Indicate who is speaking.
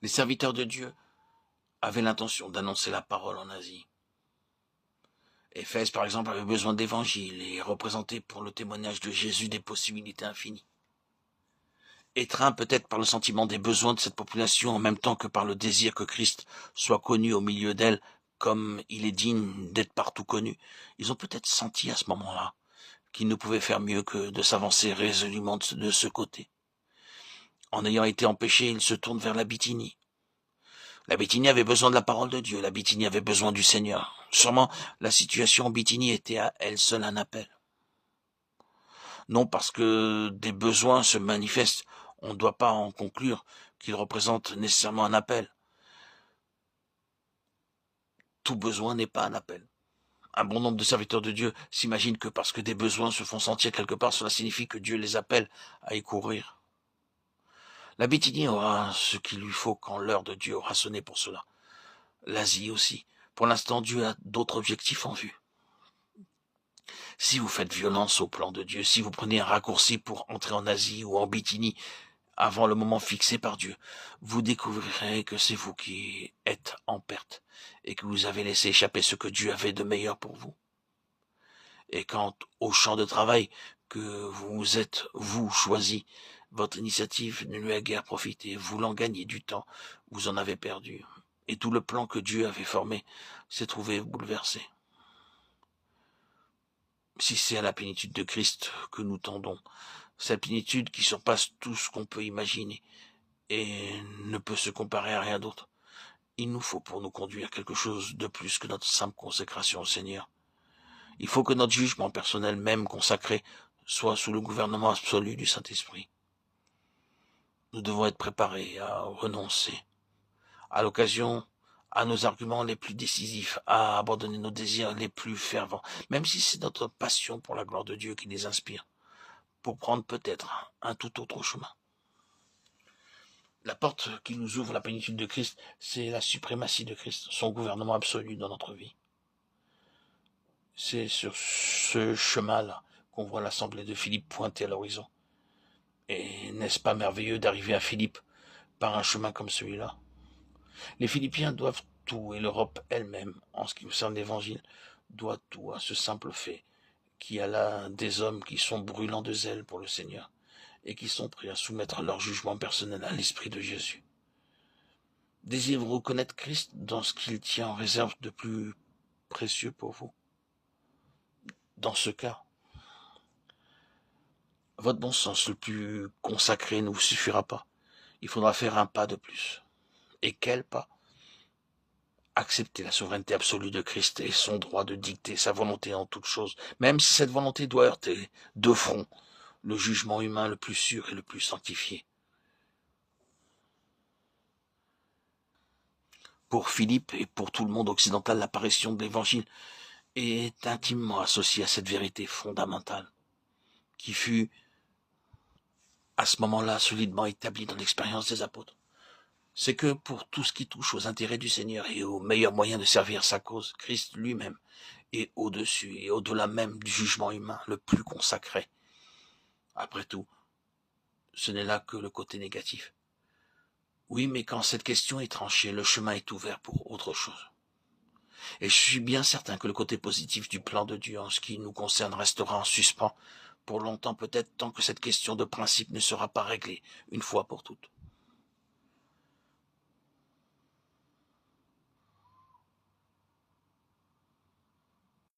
Speaker 1: Les serviteurs de Dieu avaient l'intention d'annoncer la parole en Asie. Éphèse, par exemple, avait besoin d'évangile et représentait pour le témoignage de Jésus des possibilités infinies. Étreint peut-être par le sentiment des besoins de cette population en même temps que par le désir que Christ soit connu au milieu d'elle comme il est digne d'être partout connu, ils ont peut-être senti à ce moment-là qu'ils ne pouvaient faire mieux que de s'avancer résolument de ce côté. En ayant été empêchés, ils se tournent vers la Bithynie. La Bithynie avait besoin de la parole de Dieu, la Bithynie avait besoin du Seigneur. Sûrement, la situation en Bithynie était à elle seule un appel. Non parce que des besoins se manifestent, on ne doit pas en conclure qu'ils représentent nécessairement un appel. Tout besoin n'est pas un appel. Un bon nombre de serviteurs de Dieu s'imaginent que parce que des besoins se font sentir quelque part, cela signifie que Dieu les appelle à y courir. La Bithynie aura ce qu'il lui faut quand l'heure de Dieu aura sonné pour cela. L'Asie aussi. Pour l'instant, Dieu a d'autres objectifs en vue. Si vous faites violence au plan de Dieu, si vous prenez un raccourci pour entrer en Asie ou en Bithynie avant le moment fixé par Dieu, vous découvrirez que c'est vous qui êtes en perte et que vous avez laissé échapper ce que Dieu avait de meilleur pour vous. Et quant au champ de travail que vous êtes, vous, choisi, votre initiative ne lui a guère profité. Voulant gagner du temps, vous en avez perdu. Et tout le plan que Dieu avait formé s'est trouvé bouleversé. Si c'est à la plénitude de Christ que nous tendons, cette plénitude qui surpasse tout ce qu'on peut imaginer et ne peut se comparer à rien d'autre, il nous faut pour nous conduire quelque chose de plus que notre simple consécration au Seigneur. Il faut que notre jugement personnel, même consacré, soit sous le gouvernement absolu du Saint-Esprit. Nous devons être préparés à renoncer, à l'occasion, à nos arguments les plus décisifs, à abandonner nos désirs les plus fervents, même si c'est notre passion pour la gloire de Dieu qui les inspire, pour prendre peut-être un tout autre chemin. La porte qui nous ouvre la plénitude de Christ, c'est la suprématie de Christ, son gouvernement absolu dans notre vie. C'est sur ce chemin-là qu'on voit l'assemblée de Philippe pointer à l'horizon. Et n'est-ce pas merveilleux d'arriver à Philippe par un chemin comme celui-là? Les Philippiens doivent tout, et l'Europe elle-même, en ce qui concerne l'Évangile, doit tout à ce simple fait qu'il y a là des hommes qui sont brûlants de zèle pour le Seigneur et qui sont prêts à soumettre leur jugement personnel à l'Esprit de Jésus. Désirez-vous reconnaître Christ dans ce qu'il tient en réserve de plus précieux pour vous? Dans ce cas, votre bon sens le plus consacré ne vous suffira pas. Il faudra faire un pas de plus. Et quel pas? Accepter la souveraineté absolue de Christ et son droit de dicter sa volonté en toutes choses, même si cette volonté doit heurter de front le jugement humain le plus sûr et le plus sanctifié. Pour Philippe et pour tout le monde occidental, l'apparition de l'Évangile est intimement associée à cette vérité fondamentale qui fut à ce moment-là solidement établie dans l'expérience des apôtres. C'est que pour tout ce qui touche aux intérêts du Seigneur et aux meilleurs moyens de servir sa cause, Christ lui-même est au-dessus et au-delà même du jugement humain le plus consacré. Après tout, ce n'est là que le côté négatif. Oui, mais quand cette question est tranchée, le chemin est ouvert pour autre chose. Et je suis bien certain que le côté positif du plan de Dieu en ce qui nous concerne restera en suspens pour longtemps peut-être tant que cette question de principe ne sera pas réglée une fois pour toutes.